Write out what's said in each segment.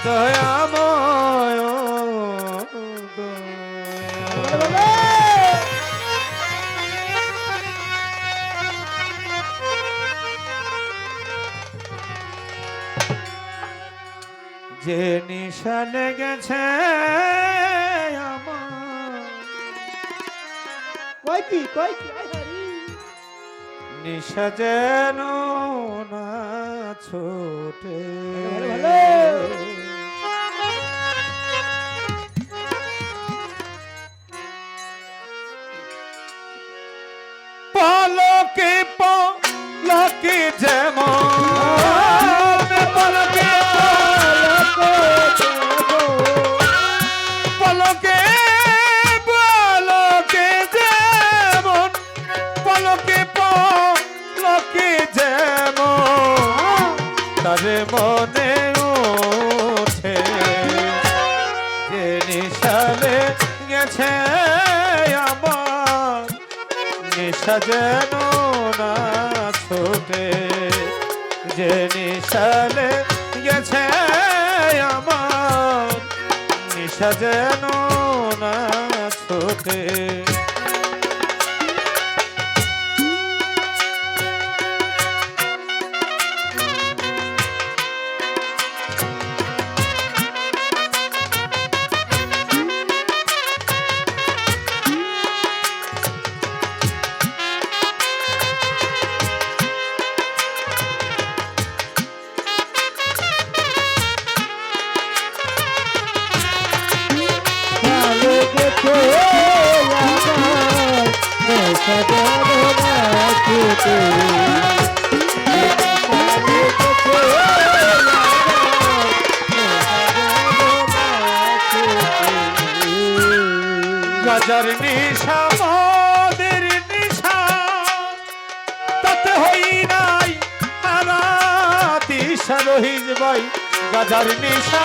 দয়াময় যে নিশা লেগেছে আমার কয় কি আয় হারি নিশা যেন না ছোটে পলকে পলকে যেমন পলকে পলকে পলকে যেমন পলকে পলকে যেমন তারে মনে ওঠে যে নিশালে গেছে আমার নিশা যেন না ছোটে যে নিশালে গেছে আমার নিশা যেন না ছোটে গাজার নিশা মদের নিশা তাতে হই নাই হারা দিশা রহিজ ভাই গাজার নিশা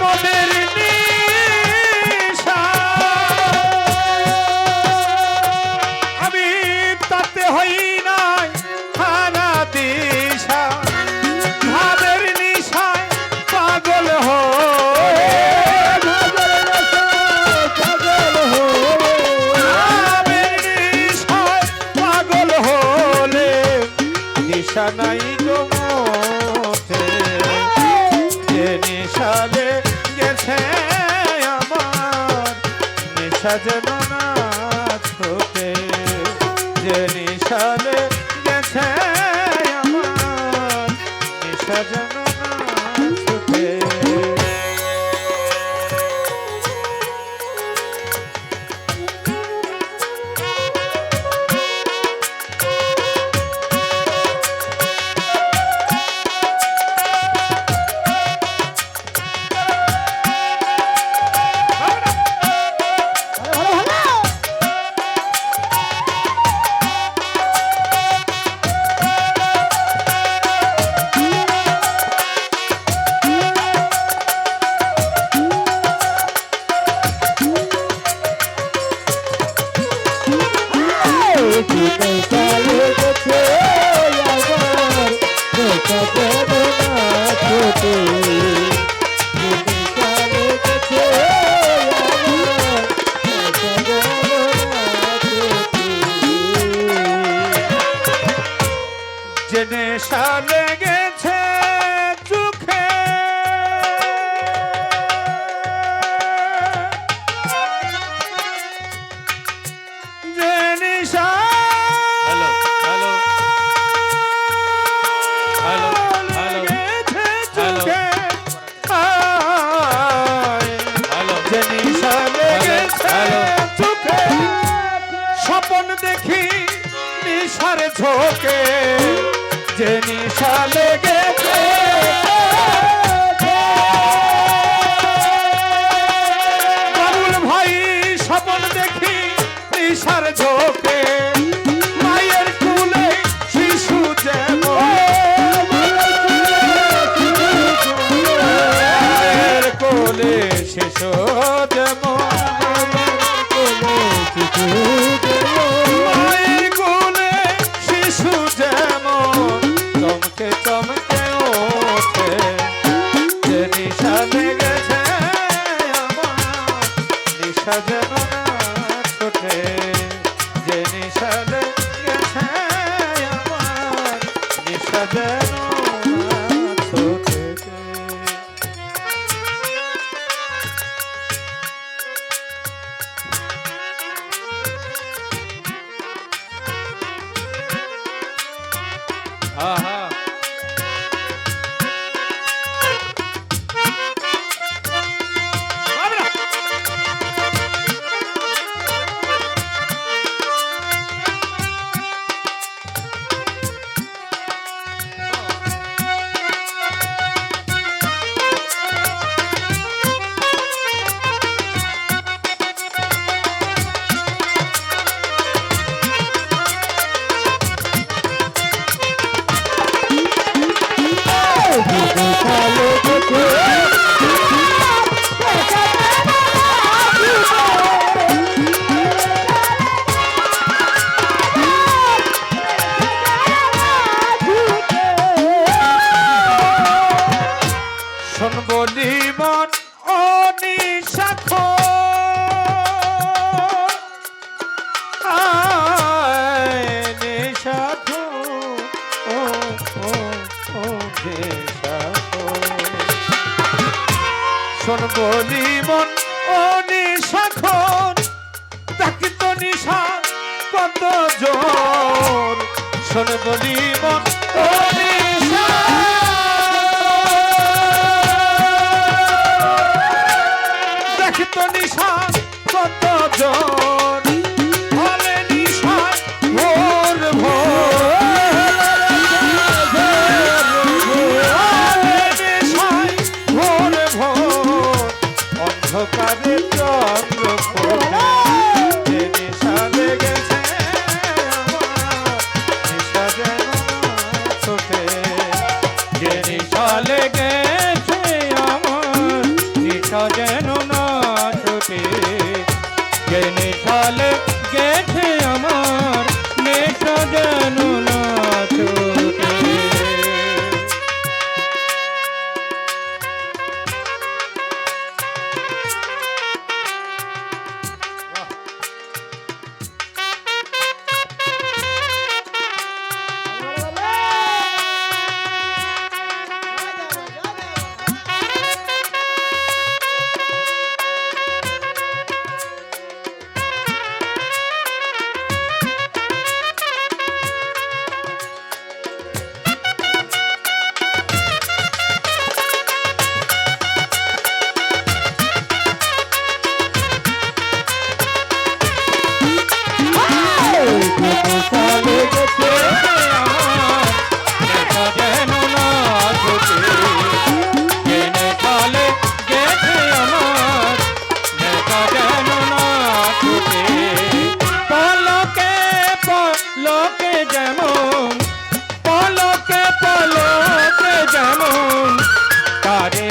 মদের নিশা আমি তাতে হই নাই হারা দিশা ভাবের নিশায় পাগল হয়ে নিশা নাই জমতে যে নিশালে গেছে আমার নিশা যেন না ছোটে যে নিশালে গেছে আমার নিশা যেন না ছোটে যে নেশা লেগেছে চোখে যে নেশা স্বপন দেখি নিশার ঝোঁকে যে নিশা লেগেছে বাবুল ভাই স্বপন দেখি নিশার ঝোঁকে মায়ের কুলে শিশু যেমন মায়ের কোলে শিশু যেমন নেশা যেন ছোটেছে। আহা বলি মন অনিশাখ নিশাখ ও ও ও নিশাখ শোন বলি মন অনিশাখ তাকি তো নিশা কত জোর শোন বলি মন অনিশা তো নিশা কত জন হলে নিশা ভোর ভোর অন্ধকারে চন্দ্র ফোটে নিশা লেগেছে নিশা যেন ছোটে যে নিশা লেগেছে আমার নিশা যেন নেশালে গেছে আমার নেশা যেন না ছোটে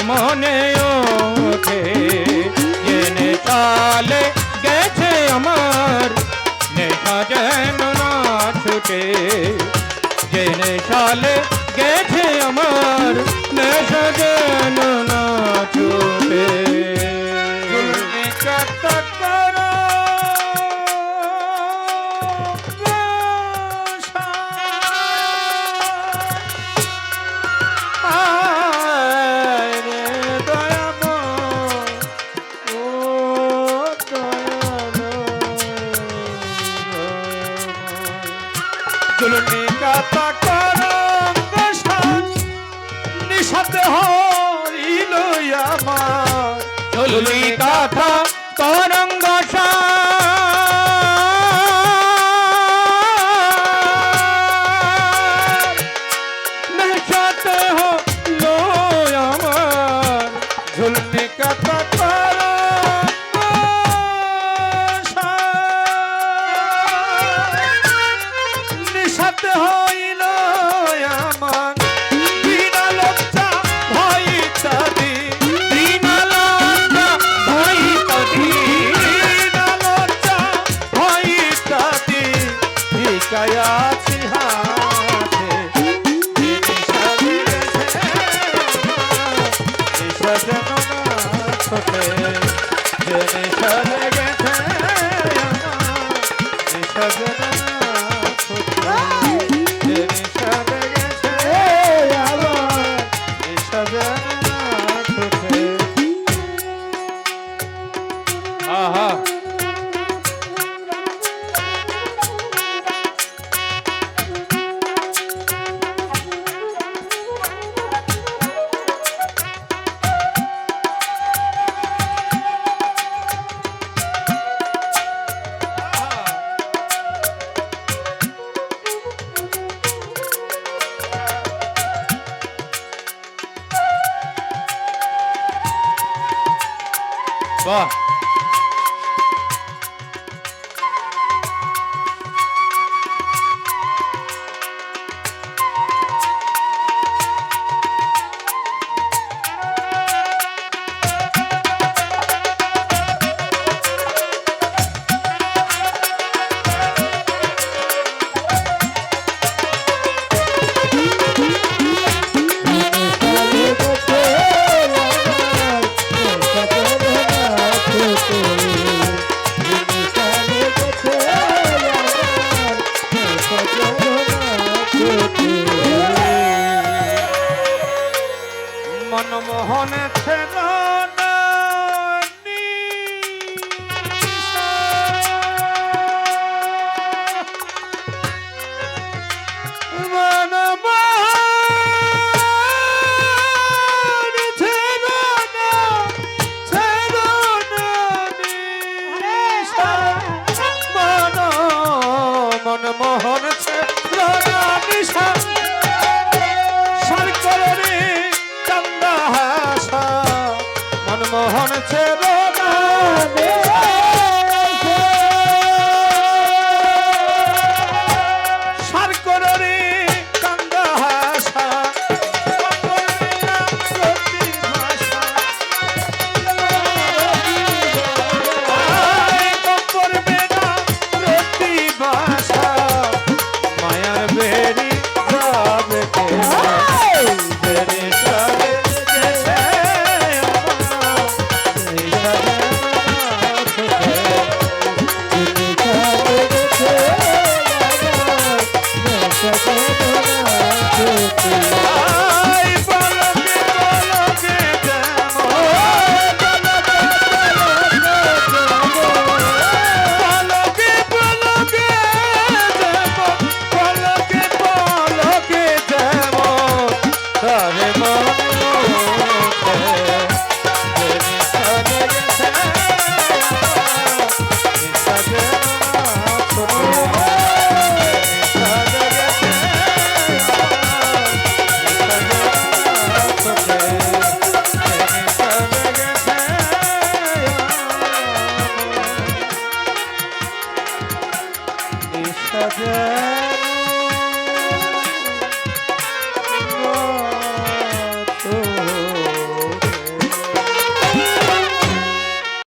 মনে ওঠে জেনে চালে গেছে আমার নেশা যেন না ছুটে জেনে চালে গেছে আমার নেশা যেন না ছুটে নিশাতে হইল আমার চলুলি কাথা তরঙ্গ নেশাতে হইল আমার ঝুলনি কাথা নিশাতে হইল আমার বিনা লজ্জা ভয় ইত্যাদি বিনা লজ্জা ভয় ইত্যাদি বিনা লজ্জা ভয় ইত্যাদি ভিকায়াছি হাতে নিশা দিয়েছে নিশা যেন না ছোটে যে নিশা লেগেছে নিশা যেন না ছোটে যে নিশা লেগেছে বাহ মনমোহন ছেড়া মনমোহন ছেড়া নিশা সরকরে চন্দা হাসা মনমোহন ছেড়া সরকরে চন্দা হাসা মায়ার বেরি যাবে Yeah.